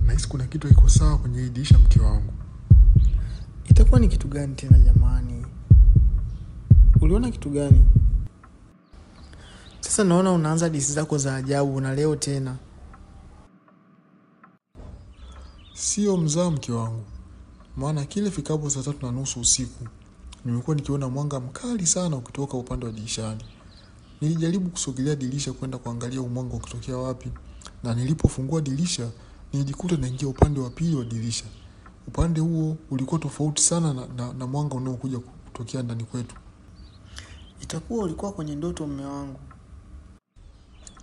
Nahisi kuna kitu haiko sawa kwenye hii dirisha, mke wangu. Itakuwa ni kitu gani tena jamani? Uliona kitu gani? Sasa naona unaanza disi zako za ajabu na leo tena. Sio mzaa, mke wangu. Maana kile fikapo saa 3:30 usiku, nimekuwa nikiona mwanga mkali sana ukitoka upande wa dirishani. Nilijaribu kusogelea dirisha kwenda kuangalia mwanga ukitokea wapi, na nilipofungua dirisha nilijikuta naingia upande wa pili wa dirisha. Upande huo ulikuwa tofauti sana na mwanga unaokuja kutokea ndani kwetu. Itakuwa ulikuwa kwenye ndoto, mume wangu.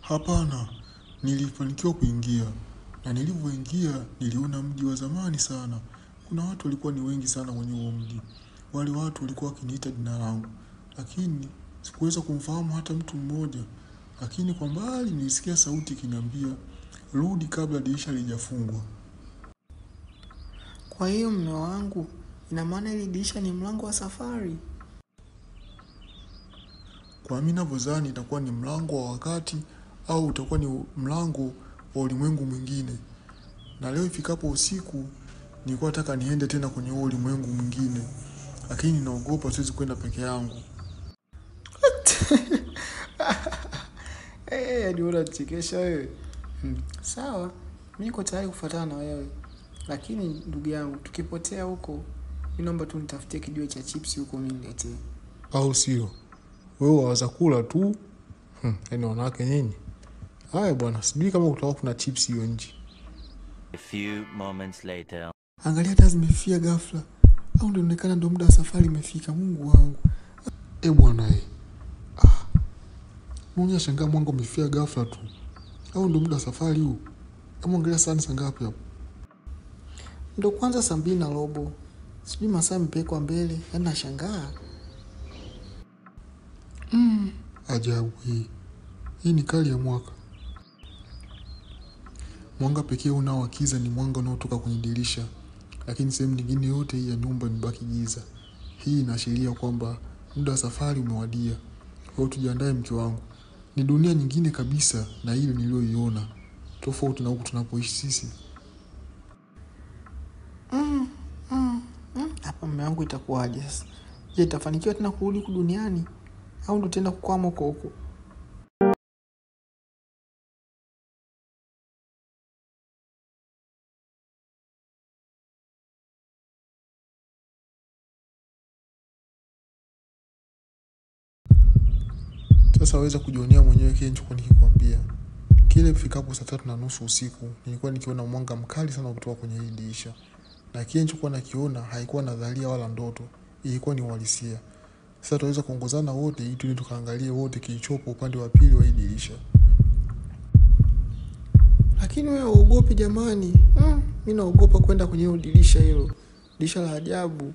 Hapana, nilifanikiwa kuingia. Na nilivyoingia niliona mji wa zamani sana. Kuna watu walikuwa ni wengi sana kwenye huo mji. Wale watu walikuwa wakiniita jina langu, lakini sikuweza kumfahamu hata mtu mmoja. Lakini kwa mbali nilisikia sauti ikiniambia, "Rudi kabla dirisha halijafungwa." Kwa hiyo mume wangu, ina maana ile dirisha ni mlango wa safari? Kwa mimi ninavyodhani itakuwa ni mlango wa wakati, au utakuwa ni mlango wa ulimwengu mwingine. Na leo ifikapo usiku nilikuwa nataka niende tena kwenye huo ulimwengu mwingine, lakini naogopa siwezi kwenda peke yangu. Hadi unachekesha wewe. Sawa, mimi niko tayari kufuatana na wewe. Lakini ndugu yangu, tukipotea huko, mimi naomba tu nitafutie kijiwe cha chips huko mimi niletee. Au sio? Wewe waza kula tu. Yaani wanawake nyinyi. Haya bwana, sijui kama kutakuwa kuna chips hiyo nje. A few moments later. Angalia taa zimefia ghafla. Au ndio inaonekana ndio muda wa safari umefika, Mungu wangu. Bwana Mungu shangaa mwanga umefia ghafla tu. Au ndio muda wa safari huu? Hebu angalia saa ngapi hapo? Ndio kwanza 2:30. Sijui masaa mpekwa mbele, yaani nashangaa. Ajabu hii. Hii ni kali ya mwaka. Mwanga pekee unaowakiza ni mwanga unaotoka kwenye dirisha. Lakini sehemu nyingine yote hii ya nyumba imebaki giza. Hii inaashiria kwamba muda wa safari umewadia. Kwa hiyo tujiandae, mke wangu. Ni dunia nyingine kabisa na ile niliyoiona. Tofauti na huku tunapoishi sisi. Hapa mume wangu itakuwaje sasa? Je, itafanikiwa tena kurudi huku duniani au ndio tena kukwama huko? Sasa waweza kujionea mwenyewe kile nilichokuwa nikikwambia. Kile fikapo saa 3:30 usiku, nilikuwa nikiona mwanga mkali sana kutoka kwenye hii dirisha. Na kile nilichokuwa nakiona haikuwa nadharia wala ndoto, ilikuwa ni uhalisia. Sasa tutaweza kuongozana wote ili tuende tukaangalie wote kilichopo upande wa pili wa hii dirisha. Lakini wewe uogopi jamani? Mimi naogopa kwenda kwenye dirisha hilo. Dirisha la ajabu.